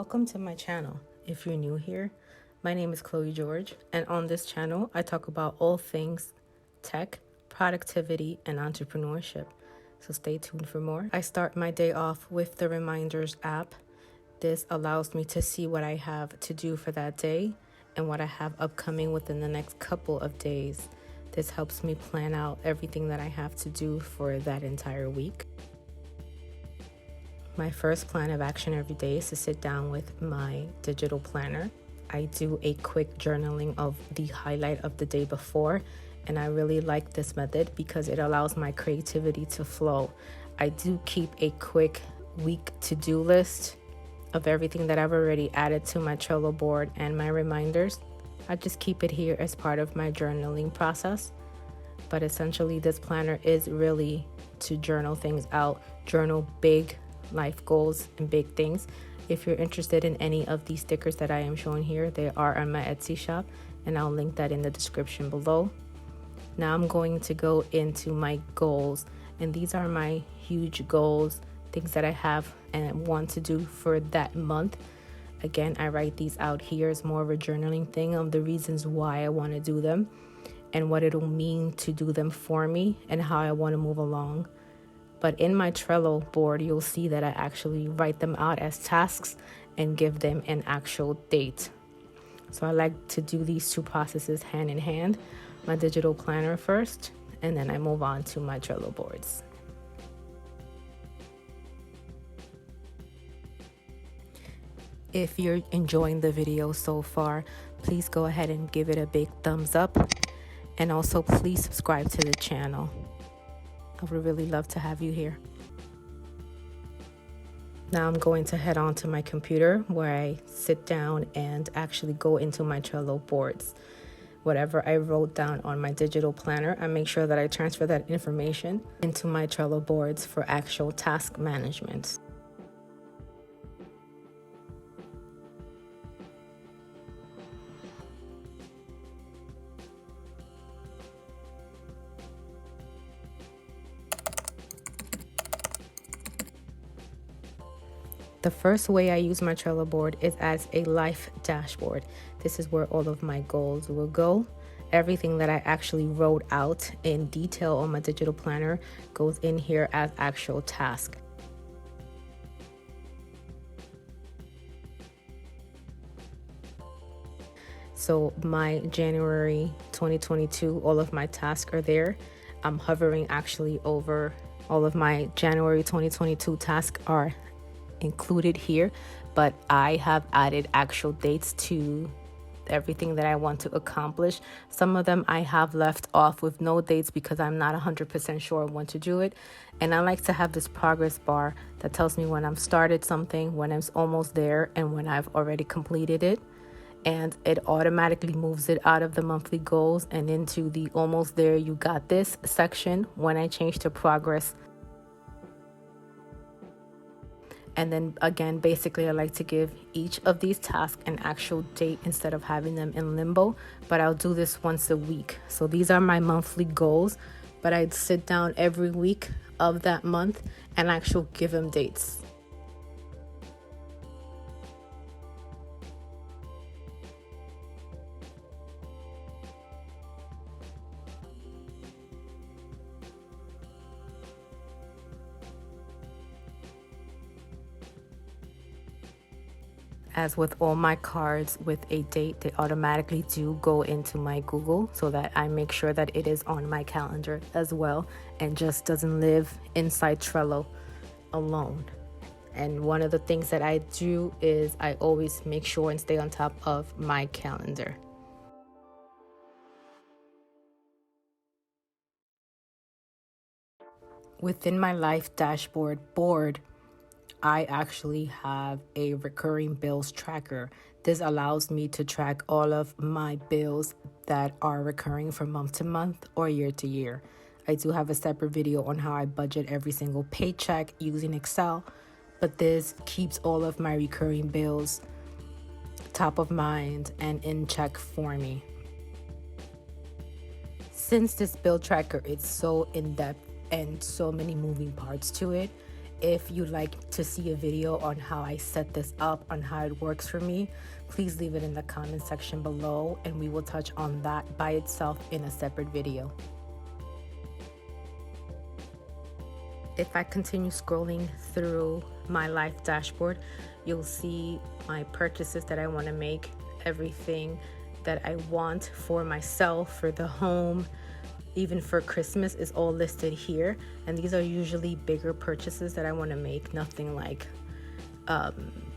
Welcome to my channel. If you're new here, my name is Khloé George, and on this channel, I talk about all things tech, productivity, and entrepreneurship. So stay tuned for more. I start my day off with the Reminders app. This allows me to see what I have to do for that day and what I have upcoming within the next couple of days. This helps me plan out everything that I have to do for that entire week. My first plan of action every day is to sit down with my digital planner. I do a quick journaling of the highlight of the day before, and I really like this method because it allows my creativity to flow. I do keep a quick week to-do list of everything that I've already added to my Trello board and my reminders. I just keep it here as part of my journaling process. But essentially, this planner is really to journal things out, journal big life goals and big things. If you're interested in any of these stickers that I am showing here, they are on my Etsy shop, and I'll link that in the description below. Now I'm going to go into my goals, and these are my huge goals, things that I have and want to do for that month. Again, I write these out here as more of a journaling thing of the reasons why I want to do them and what it'll mean to do them for me and how I want to move along. But in my Trello board, you'll see that I actually write them out as tasks and give them an actual date. So I like to do these two processes hand in hand, my digital planner first, and then I move on to my Trello boards. If you're enjoying the video so far, please go ahead and give it a big thumbs up. And also please subscribe to the channel. I would really love to have you here. Now I'm going to head on to my computer where I sit down and actually go into my Trello boards. Whatever I wrote down on my digital planner, I make sure that I transfer that information into my Trello boards for actual task management. The first way I use my Trello board is as a life dashboard. This is where all of my goals will go. Everything that I actually wrote out in detail on my digital planner goes in here as actual task. So my January 2022, all of my tasks are there. I'm hovering actually over all of my January 2022 tasks are included here, but I have added actual dates to everything that I want to accomplish. Some of them I have left off with no dates because I'm not 100% sure when to do it. And I like to have this progress bar that tells me when I've started something, when I'm almost there, and when I've already completed it. And it automatically moves it out of the monthly goals and into the almost there, you got this section when I change to progress. And then again, basically I like to give each of these tasks an actual date instead of having them in limbo, but I'll do this once a week. So these are my monthly goals, but I'd sit down every week of that month and actually give them dates. As with all my cards with a date, they automatically do go into my Google so that I make sure that it is on my calendar as well and just doesn't live inside Trello alone. And one of the things that I do is I always make sure and stay on top of my calendar. Within my life dashboard board, I actually have a recurring bills tracker. This allows me to track all of my bills that are recurring from month to month or year to year. I do have a separate video on how I budget every single paycheck using Excel, but this keeps all of my recurring bills top of mind and in check for me. Since this bill tracker is so in-depth and so many moving parts to it, If you'd like to see a video on how I set this up, on how it works for me, please leave it in the comment section below and we will touch on that by itself in a separate video. If I continue scrolling through my life dashboard, you'll see my purchases that I want to make, everything that I want for myself, for the home, even for Christmas is all listed here. And these are usually bigger purchases that I want to make, nothing like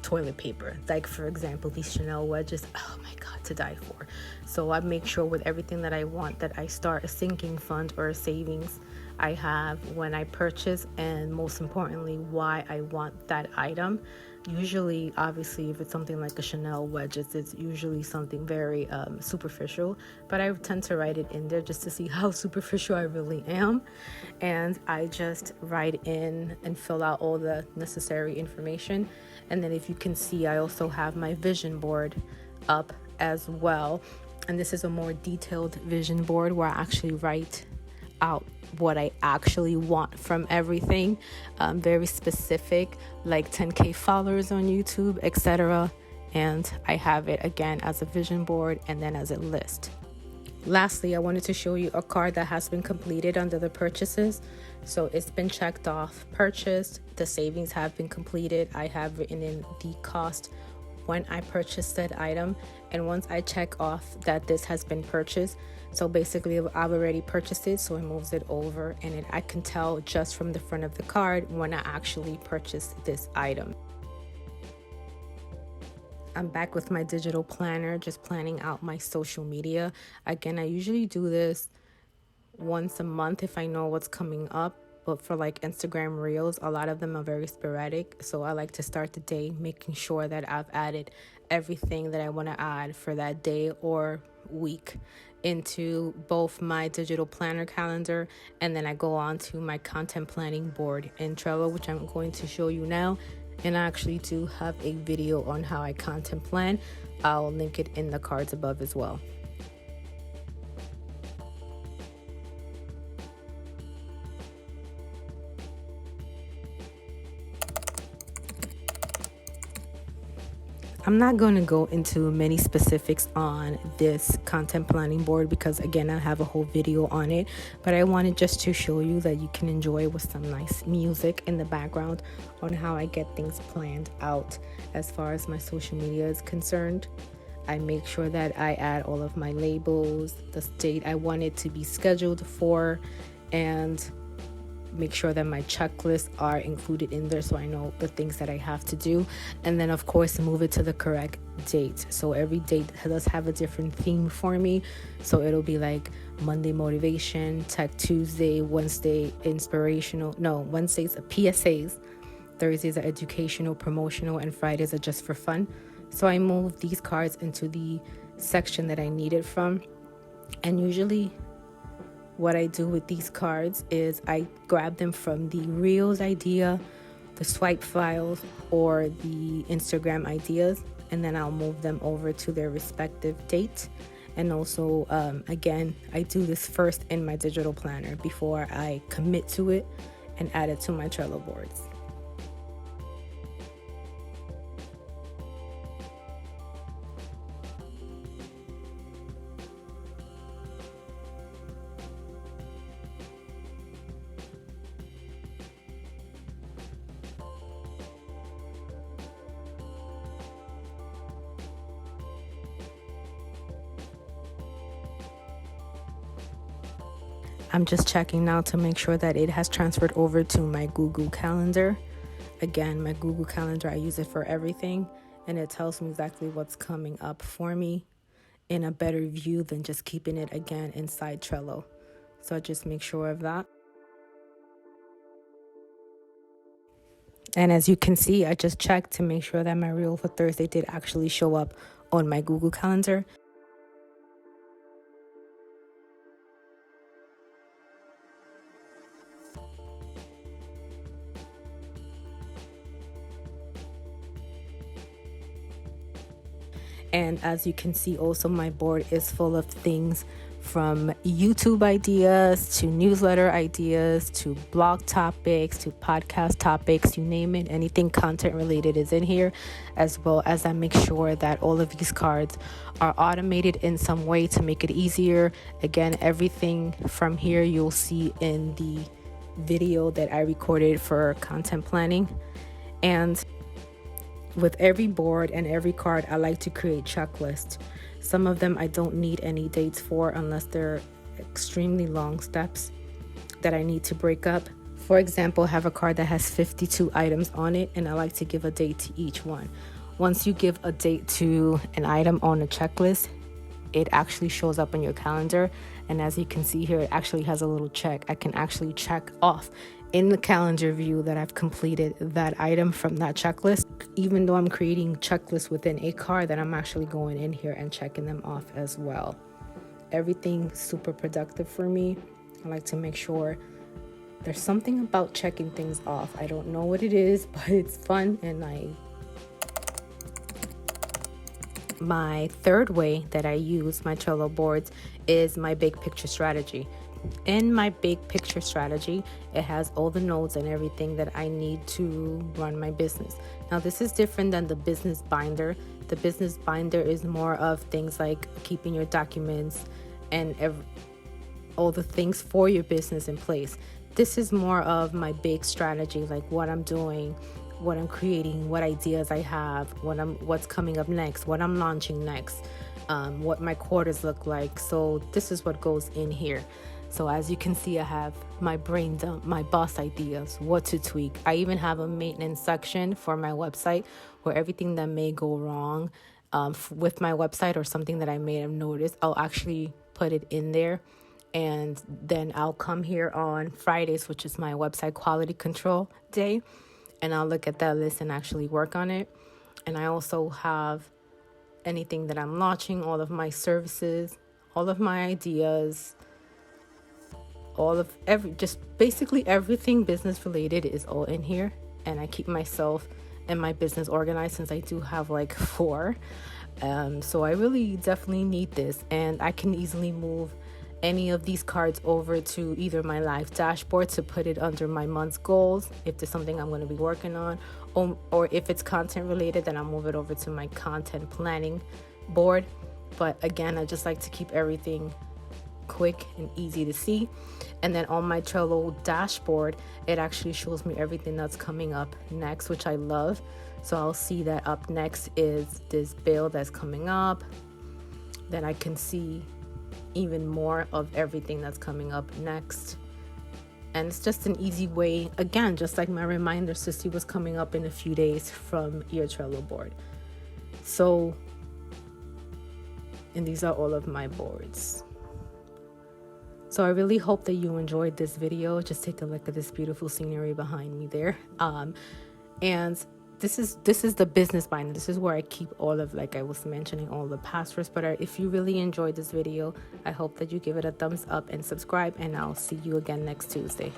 toilet paper. Like for example, these Chanel wedges, oh my God, to die for. So I make sure with everything that I want that I start a sinking fund or a savings I have when I purchase, and most importantly, why I want that item. Usually, obviously, if it's something like a Chanel wedges, it's usually something very superficial, but I tend to write it in there just to see how superficial I really am. And I just write in and fill out all the necessary information. And then if you can see, I also have my vision board up as well. And this is a more detailed vision board where I actually write out what I actually want from everything, very specific, like 10K followers on YouTube, etc. And I have it again as a vision board and then as a list. Lastly, I wanted to show you a card that has been completed under the purchases. So it's been checked off, purchased, the savings have been completed. I have written in the cost when I purchased that item, and once I check off that this has been purchased, so basically I've already purchased it, so it moves it over, and I can tell just from the front of the card when I actually purchased this item. I'm back with my digital planner, just planning out my social media. Again, I usually do this once a month if I know what's coming up. But for like Instagram Reels, a lot of them are very sporadic. So I like to start the day making sure that I've added everything that I want to add for that day or week into both my digital planner calendar, and then I go on to my content planning board in Trello, which I'm going to show you now. And I actually do have a video on how I content plan. I'll link it in the cards above as well. I'm not going to go into many specifics on this content planning board because again, I have a whole video on it, but I wanted just to show you that you can enjoy with some nice music in the background on how I get things planned out as far as my social media is concerned. I make sure that I add all of my labels, the date I want it to be scheduled for, and make sure that my checklists are included in there so I know the things that I have to do. And then of course move it to the correct date. So every date does have a different theme for me. So it'll be like Monday motivation, Tech Tuesday, Wednesday inspirational, Wednesdays are PSAs, Thursdays are educational, promotional, and Fridays are just for fun. So I move these cards into the section that I need it from. And usually what I do with these cards is I grab them from the Reels idea, the swipe files, or the Instagram ideas, and then I'll move them over to their respective dates. And also, again, I do this first in my digital planner before I commit to it and add it to my Trello boards. I'm just checking now to make sure that it has transferred over to my Google Calendar. Again, my Google Calendar, I use it for everything, and it tells me exactly what's coming up for me in a better view than just keeping it again inside Trello. So I just make sure of that. And as you can see, I just checked to make sure that my reel for Thursday did actually show up on my Google Calendar. And as you can see, also my board is full of things from YouTube ideas to newsletter ideas to blog topics to podcast topics, you name it, anything content related is in here, as well as I make sure that all of these cards are automated in some way to make it easier. Again, everything from here you'll see in the video that I recorded for content planning. And with every board and every card, I like to create checklists. Some of them I don't need any dates for unless they're extremely long steps that I need to break up. For example, I have a card that has 52 items on it, and I like to give a date to each one. Once you give a date to an item on a checklist, it actually shows up on your calendar. And as you can see here, it actually has a little check. I can actually check off in the calendar view that I've completed that item from that checklist. Even though I'm creating checklists within a card, that I'm actually going in here and checking them off as well. Everything super productive for me. I like to make sure there's something about checking things off. I don't know what it is, but it's fun. And my third way that I use my Trello boards is my big picture strategy. In my big picture strategy, it has all the notes and everything that I need to run my business. Now, this is different than the business binder. The business binder is more of things like keeping your documents and all the things for your business in place. This is more of my big strategy, like what I'm doing, what I'm creating, what ideas I have, what's coming up next, what I'm launching next, what my quarters look like. So this is what goes in here. So as you can see, I have my brain dump, my boss ideas, what to tweak. I even have a maintenance section for my website where everything that may go wrong with my website or something that I may have noticed, I'll actually put it in there. And then I'll come here on Fridays, which is my website quality control day, and I'll look at that list and actually work on it. And I also have anything that I'm launching, all of my services, all of my ideas, just basically everything business related is all in here. And I keep myself and my business organized since I do have like 4. So I really definitely need this, and I can easily move any of these cards over to either my live dashboard to put it under my month's goals if there's something I'm going to be working on, or if it's content related, then I'll move it over to my content planning board. But again, I just like to keep everything quick and easy to see. And then on my Trello dashboard, it actually shows me everything that's coming up next, which I love. So I'll see that up next is this bill that's coming up. Then I can see even more of everything that's coming up next. And it's just an easy way, again, just like my reminders to see what's coming up in a few days from your Trello board. So, and these are all of my boards. So I really hope that you enjoyed this video. Just take a look at this beautiful scenery behind me there. And this is the business binder. This is where I keep all of, like I was mentioning, all the passwords. But if you really enjoyed this video, I hope that you give it a thumbs up and subscribe, and I'll see you again next Tuesday.